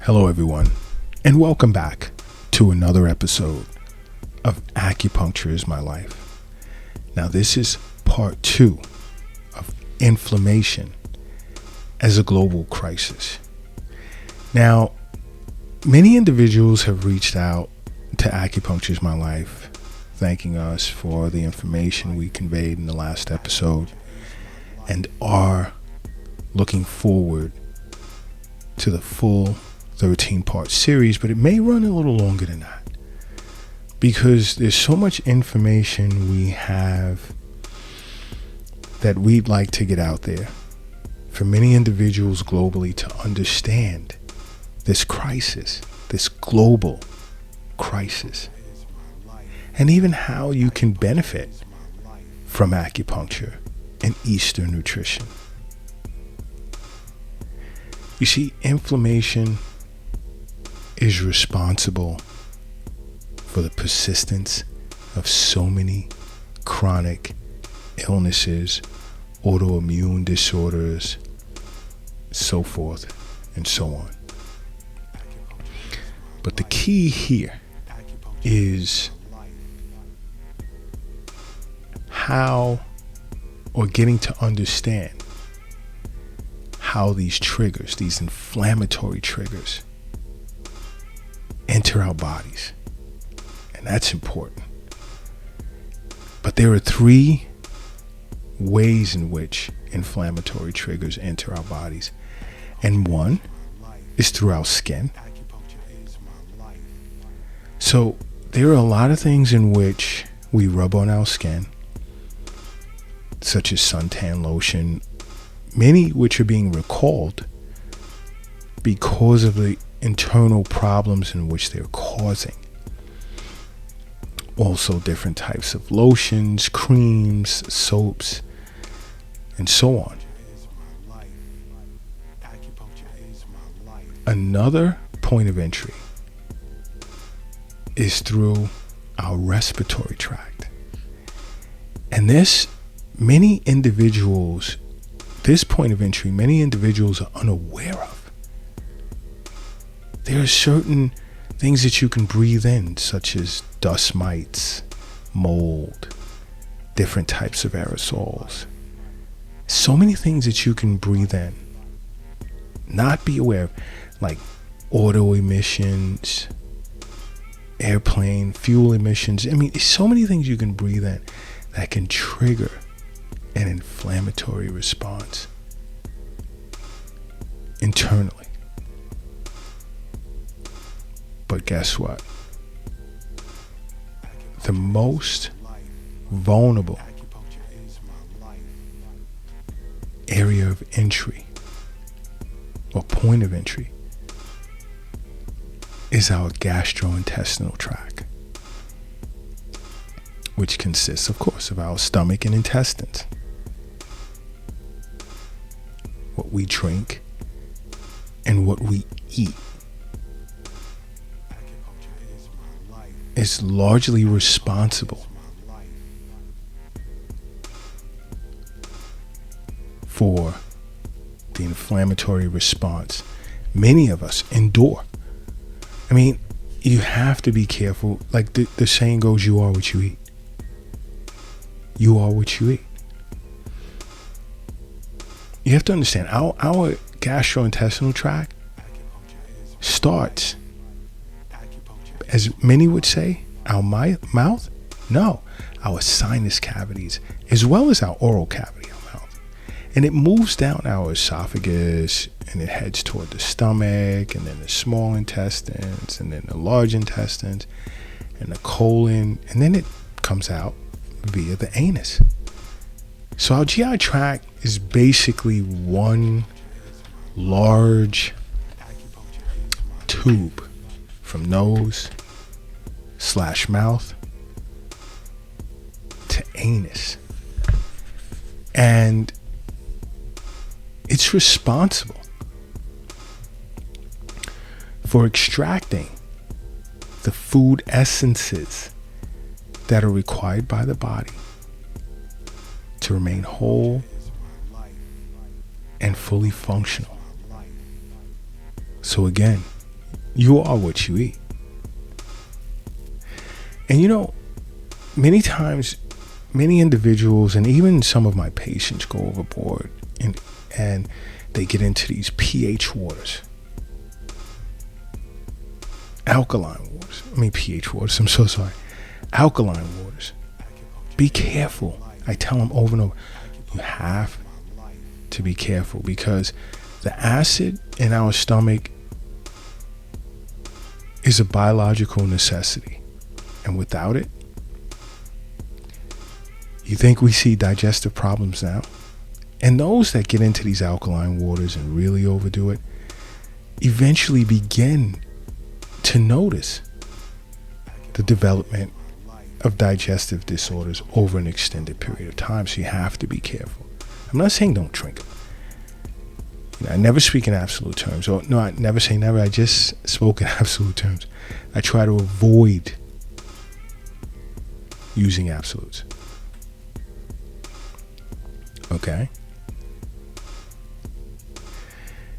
Hello, everyone, and welcome back to another episode of Acupuncture is My Life. Now, this is part 2 of inflammation as a global crisis. Now, many individuals have reached out to Acupuncture is My Life, thanking us for the information we conveyed in the last episode, and are looking forward to the full 13-part series, but it may run a little longer than that because there's so much information we have that we'd like to get out there for many individuals globally to understand this crisis, this global crisis, and even how you can benefit from acupuncture and Eastern nutrition. You see, inflammation is responsible for the persistence of so many chronic illnesses, autoimmune disorders, so forth and so on. But the key here is how, or getting to understand how these triggers, these inflammatory triggers, enter our bodies. And that's important. But there are 3 ways in which inflammatory triggers enter our bodies. And one is through our skin. So there are a lot of things in which we rub on our skin, such as suntan lotion, many which are being recalled because of the internal problems in which they're causing. Also different types of lotions, creams, soaps, and so on. Another point of entry is through our respiratory tract. And this point of entry, many individuals are unaware of. There are certain things that you can breathe in, such as dust mites, mold, different types of aerosols. So many things that you can breathe in, not be aware of, like auto emissions, airplane fuel emissions. I mean, there's so many things you can breathe in that can trigger an inflammatory response internally. But guess what? The most vulnerable area of entry or point of entry is our gastrointestinal tract, which consists, of course, of our stomach and intestines. What we drink and what we eat is largely responsible for the inflammatory response many of us endure. I mean, you have to be careful. Like the saying goes, you are what you eat. You are what you eat. You have to understand, our gastrointestinal tract starts, as many would say, our mouth. No, our sinus cavities, as well as our oral cavity, our mouth. And it moves down our esophagus, and it heads toward the stomach, and then the small intestines, and then the large intestines, and the colon, and then it comes out via the anus. So our GI tract is basically one large tube from nose / mouth to anus. And it's responsible for extracting the food essences that are required by the body to remain whole and fully functional. So again, You are what you eat. And many times, many individuals and even some of my patients go overboard and they get into these pH waters. Alkaline waters. pH waters. I'm so sorry. Alkaline waters. Be careful. I tell them over and over. You have to be careful because the acid in our stomach is a biological necessity. And without it, you think we see digestive problems now? And those that get into these alkaline waters and really overdo it eventually begin to notice the development of digestive disorders over an extended period of time. So you have to be careful. I'm not saying don't drink it. I never speak in absolute terms. Or no, I never say never. I just spoke in absolute terms. I try to avoid using absolutes. Okay?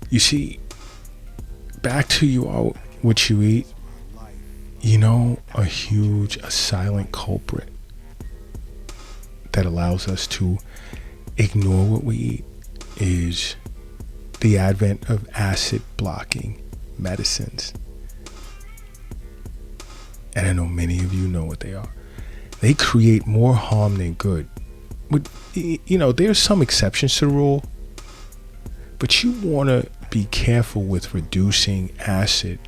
You see, back to you are what you eat, a silent culprit that allows us to ignore what we eat is the advent of acid blocking medicines. And I know many of you know what they are. They create more harm than good. But, there's some exceptions to the rule, but you want to be careful with reducing acid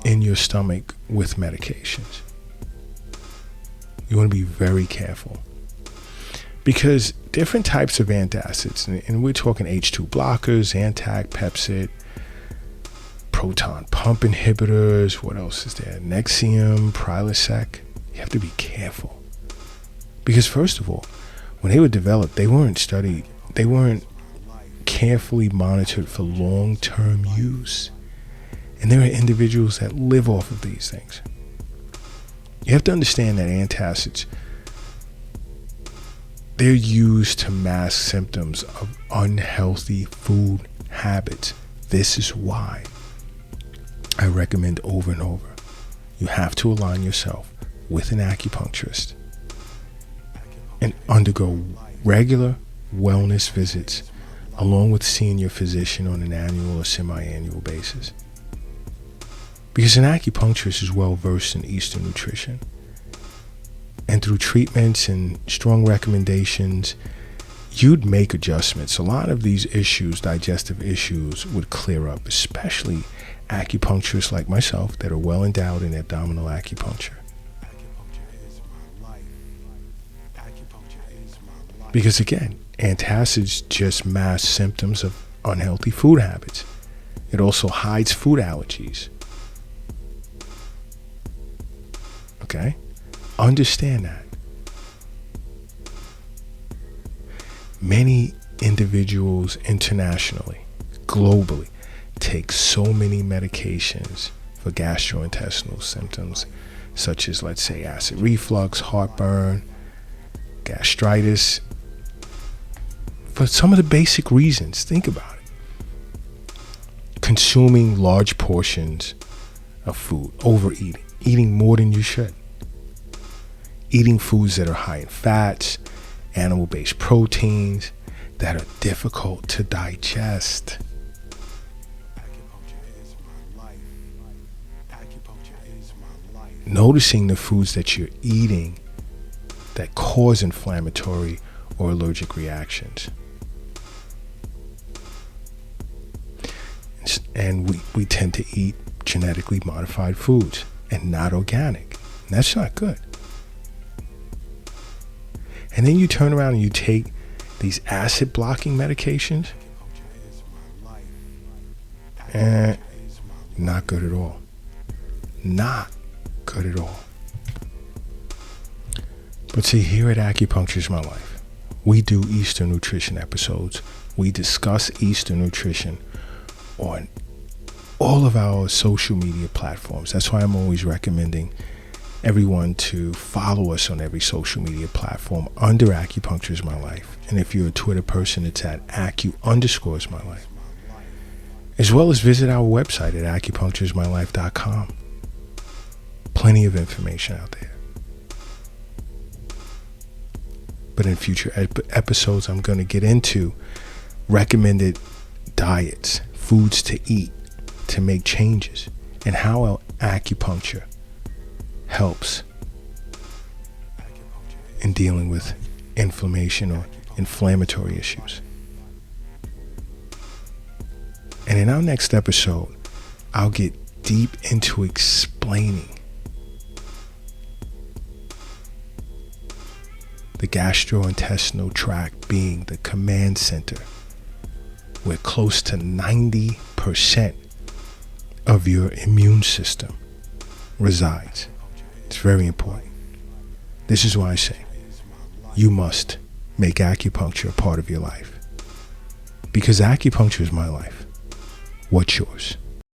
in your stomach with medications. You want to be very careful because different types of antacids, and we're talking H2 blockers, Zantac, Pepcid, proton pump inhibitors, what else is there? Nexium, Prilosec. You have to be careful because first of all, when they were developed, they weren't studied. They weren't carefully monitored for long-term use. And there are individuals that live off of these things. You have to understand that antacids, they're used to mask symptoms of unhealthy food habits. This is why I recommend over and over, you have to align yourself with an acupuncturist and undergo regular wellness visits along with seeing your physician on an annual or semi-annual basis. Because an acupuncturist is well versed in Eastern nutrition. And through treatments and strong recommendations, you'd make adjustments. A lot of these issues, digestive issues, would clear up, especially acupuncturists like myself that are well endowed in abdominal acupuncture. Because again, antacids just mask symptoms of unhealthy food habits. It also hides food allergies. Okay? Understand that. Many individuals internationally, globally, take so many medications for gastrointestinal symptoms, such as, let's say, acid reflux, heartburn, gastritis, for some of the basic reasons. Think about it. Consuming large portions of food, overeating, eating more than you should, eating foods that are high in fats, animal-based proteins that are difficult to digest. Noticing the foods that you're eating that cause inflammatory or allergic reactions. And we tend to eat genetically modified foods and not organic. And that's not good. And then you turn around and you take these acid blocking medications. Not good at all. Not good at all. But see, here at Acupuncture is My Life, we do Eastern nutrition episodes. We discuss Eastern nutrition on all of our social media platforms. That's why I'm always recommending everyone to follow us on every social media platform under Acupuncture is My Life. And if you're a Twitter person, it's at Acu_is My Life. as well as visit our website at acupuncturesmylife.com. Plenty of information out there. But in future episodes, I'm going to get into recommended diets, foods to eat to make changes, and how acupuncture helps in dealing with inflammation or inflammatory issues. And in our next episode, I'll get deep into explaining the gastrointestinal tract being the command center where close to 90% of your immune system resides. It's very important. This is why I say you must make acupuncture a part of your life. Because acupuncture is my life. What's yours?